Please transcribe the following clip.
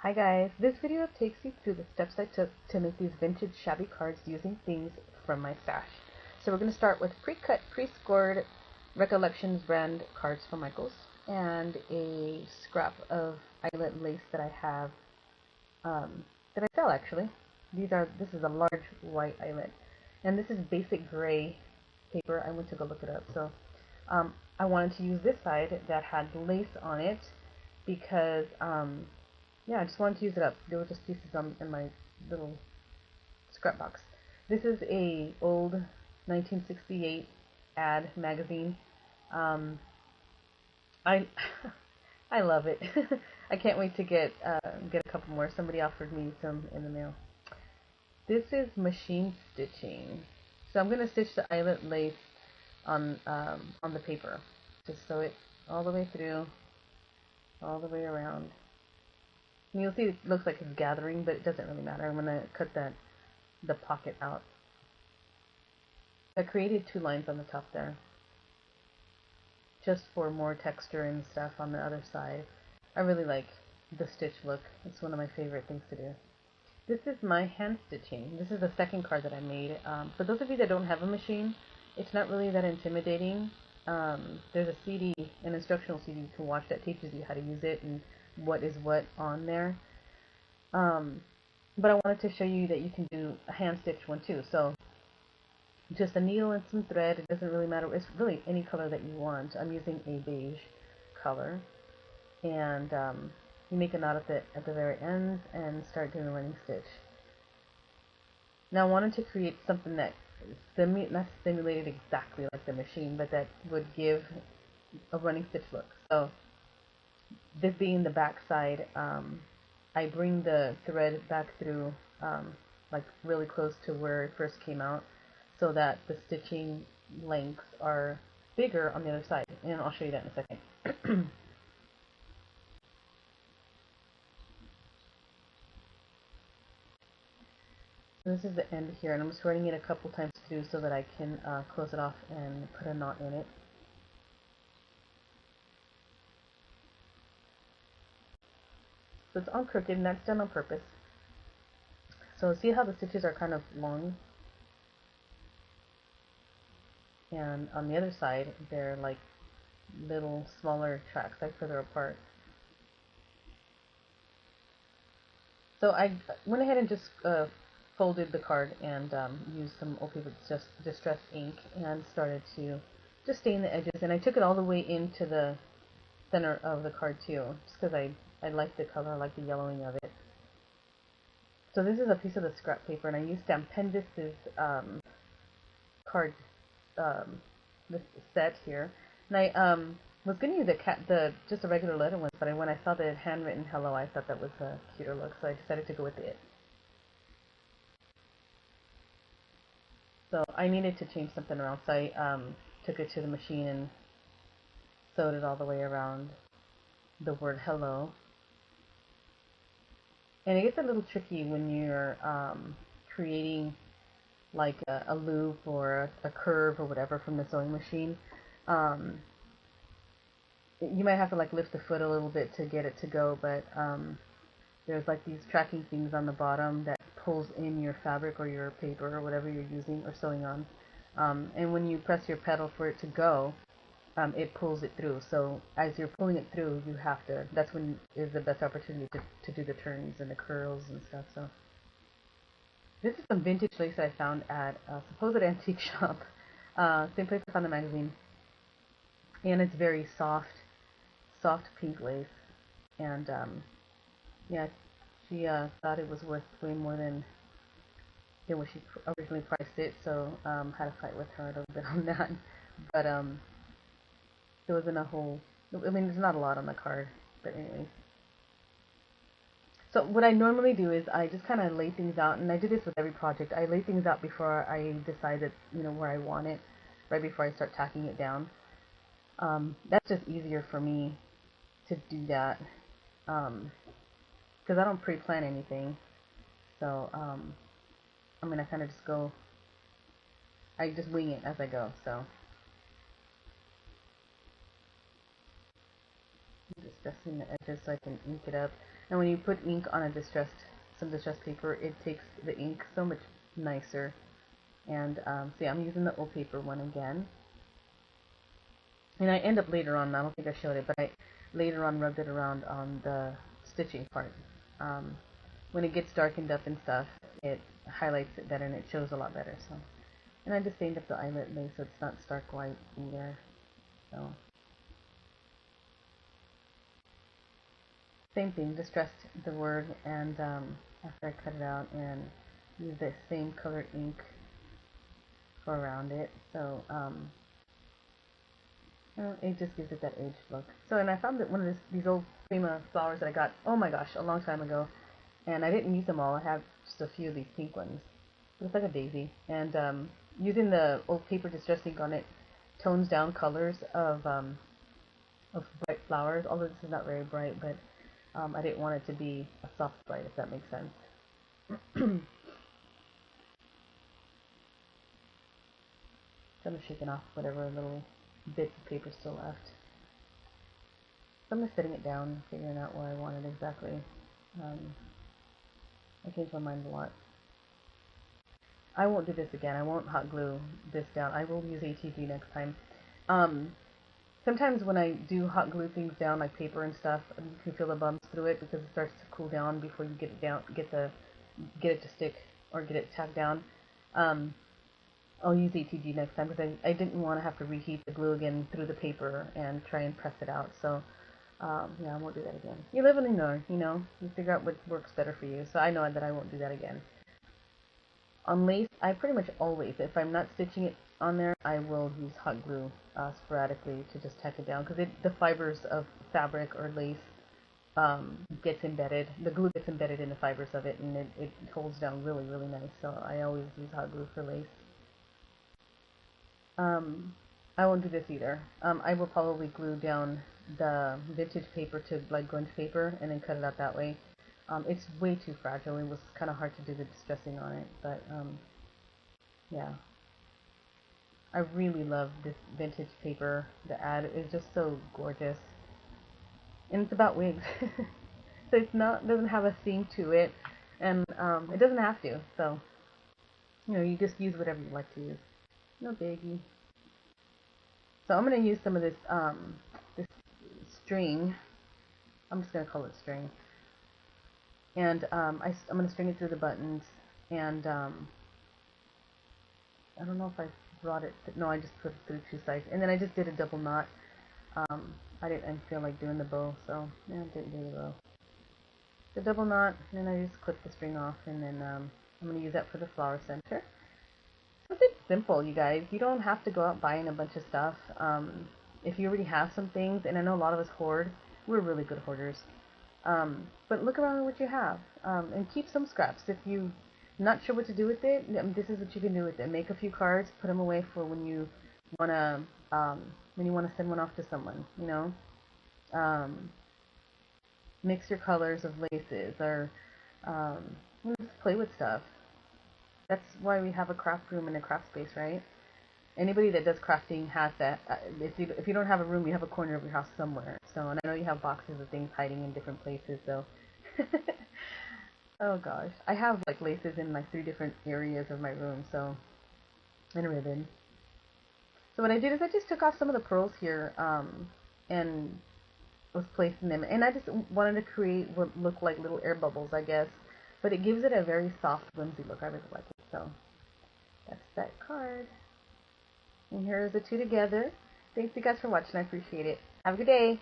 Hi guys, this video takes you through the steps I took to make these vintage shabby cards using things from my stash. So we're going to start with pre-cut, pre-scored Recollections brand cards from Michaels and a scrap of eyelet lace that I have, that I sell actually. This is a large white eyelet, and this is basic gray paper. I went to go look it up. So I wanted to use this side that had lace on it because yeah, I just wanted to use it up. There were just pieces in my little scrap box. This is a old 1968 ad magazine. I I love it. I can't wait to get a couple more. Somebody offered me some in the mail. This is machine stitching. So I'm gonna stitch the eyelet lace on the paper. Just sew it all the way through, all the way around. And you'll see it looks like it's gathering, but it doesn't really matter. I'm gonna cut the pocket out. I created two lines on the top there, just for more texture and stuff on the other side. I really like the stitch look. It's one of my favorite things to do. This is my hand stitching. This is the second card that I made. For those of you that don't have a machine, it's not really that intimidating. There's a CD, an instructional CD you can watch that teaches you how to use it and what is what on there. But I wanted to show you that you can do a hand stitch one too. So just a needle and some thread. It doesn't really matter. It's really any color that you want. I'm using a beige color, and you make a knot at the very ends and start doing a running stitch. Now I wanted to create something that not simulated exactly like the machine, but that would give a running stitch look. So this being the back side, I bring the thread back through like really close to where it first came out, so that the stitching lengths are bigger on the other side, and I'll show you that in a second. This is the end here, and I'm just running it a couple times through so that I can close it off and put a knot in it. So it's all crooked, and that's done on purpose. So see how the stitches are kind of long? And on the other side, they're like little smaller tracks, like further apart. So I went ahead and just folded the card and used some old paper distress ink and started to just stain the edges. And I took it all the way into the center of the card too, just because I like the color, I like the yellowing of it. So this is a piece of the scrap paper, and I used Stampendis's card, this set here. And I was going to use the just a regular letter one, but when I saw the handwritten hello, I thought that was a cuter look, so I decided to go with it. So I needed to change something around, so I took it to the machine and sewed it all the way around the word hello. And it gets a little tricky when you're creating like a loop or a curve or whatever from the sewing machine. You might have to like lift the foot a little bit to get it to go, but there's like these tracking things on the bottom that pulls in your fabric or your paper or whatever you're using or sewing on. And when you press your pedal for it to go, it pulls it through. So as you're pulling it through, you have to, that's when is the best opportunity to do the turns and the curls and stuff. So this is some vintage lace I found at a supposed antique shop. Same place I found the magazine. And it's very soft pink lace. And yeah, she thought it was worth way more than what she originally priced it. So had to fight with her a little bit on that. But there wasn't a whole, I mean, there's not a lot on the card. But anyways. So what I normally do is I just kind of lay things out, and I do this with every project. I lay things out before I decide that, where I want it, right before I start tacking it down. That's just easier for me to do that, because I don't pre-plan anything. So I'm gonna kind of just go. I just wing it as I go. So I'm just dusting the edges so I can ink it up. And when you put ink on some distressed paper, it takes the ink so much nicer. And so yeah, I'm using the old paper one again. And I end up later on, I don't think I showed it, but I later on rubbed it around on the stitching part. When it gets darkened up and stuff, it highlights it better and it shows a lot better. So, and I just stained up the eyelet lace so it's not stark white either. So, same thing, distressed the word, and after I cut it out and use the same colored ink for around it. So, it just gives it that aged look. So, and I found that one of these old Prima flowers that I got, oh my gosh, a long time ago, and I didn't use them all. I have just a few of these pink ones. It's like a daisy. And using the old paper distress ink on it tones down colors of bright flowers. Although this is not very bright, but I didn't want it to be a soft bright, if that makes sense. So I'm shaking off whatever little bits of paper still left. So I'm just setting it down, figuring out where I want it exactly. I changed my mind a lot. I won't do this again. I won't hot glue this down. I will use ATG next time. Sometimes when I do hot glue things down, like paper and stuff, you can feel the bumps through it because it starts to cool down before you get it down, get it to stick or get it tacked down. I'll use ATG next time because I didn't want to have to reheat the glue again through the paper and try and press it out. So yeah, I won't do that again. You live and you learn, you know. You figure out what works better for you. So I know that I won't do that again. On lace, I pretty much always, if I'm not stitching it on there, I will use hot glue sporadically to just tack it down because the fibers of fabric or lace gets embedded. The glue gets embedded in the fibers of it, and it holds down really, really nice. So I always use hot glue for lace. I won't do this either. I will probably glue down the vintage paper to like grunge paper and then cut it out that way. It's way too fragile. It was kind of hard to do the distressing on it, but yeah. I really love this vintage paper. The ad is just so gorgeous, and it's about wigs, so it's not doesn't have a theme to it, and it doesn't have to. So you just use whatever you like to use. No biggie. So I'm gonna use some of this this string. I'm just gonna call it string, and I'm gonna string it through the buttons, and I don't know if I brought it. No, I just put it through two sides, and then I just did a double knot. I didn't feel like doing the bow, so yeah, I didn't do the bow. The double knot, and then I just clip the string off, and then I'm gonna use that for the flower center. Something simple, you guys. You don't have to go out buying a bunch of stuff. If you already have some things, and I know a lot of us hoard, we're really good hoarders. But look around at what you have, and keep some scraps. If you're not sure what to do with it, this is what you can do with it. Make a few cards, put them away for when you wanna send one off to someone. Mix your colors of laces, or just play with stuff. That's why we have a craft room and a craft space, right? Anybody that does crafting has that. If you don't have a room, you have a corner of your house somewhere. So, and I know you have boxes of things hiding in different places. So, oh gosh, I have like laces in like 3 different areas of my room. So, and a ribbon. So what I did is I just took off some of the pearls here, and was placing them, and I just wanted to create what look like little air bubbles, I guess. But it gives it a very soft, whimsy look. I really like it. So that's that card. And here's the two together. Thanks you guys for watching. I appreciate it. Have a good day.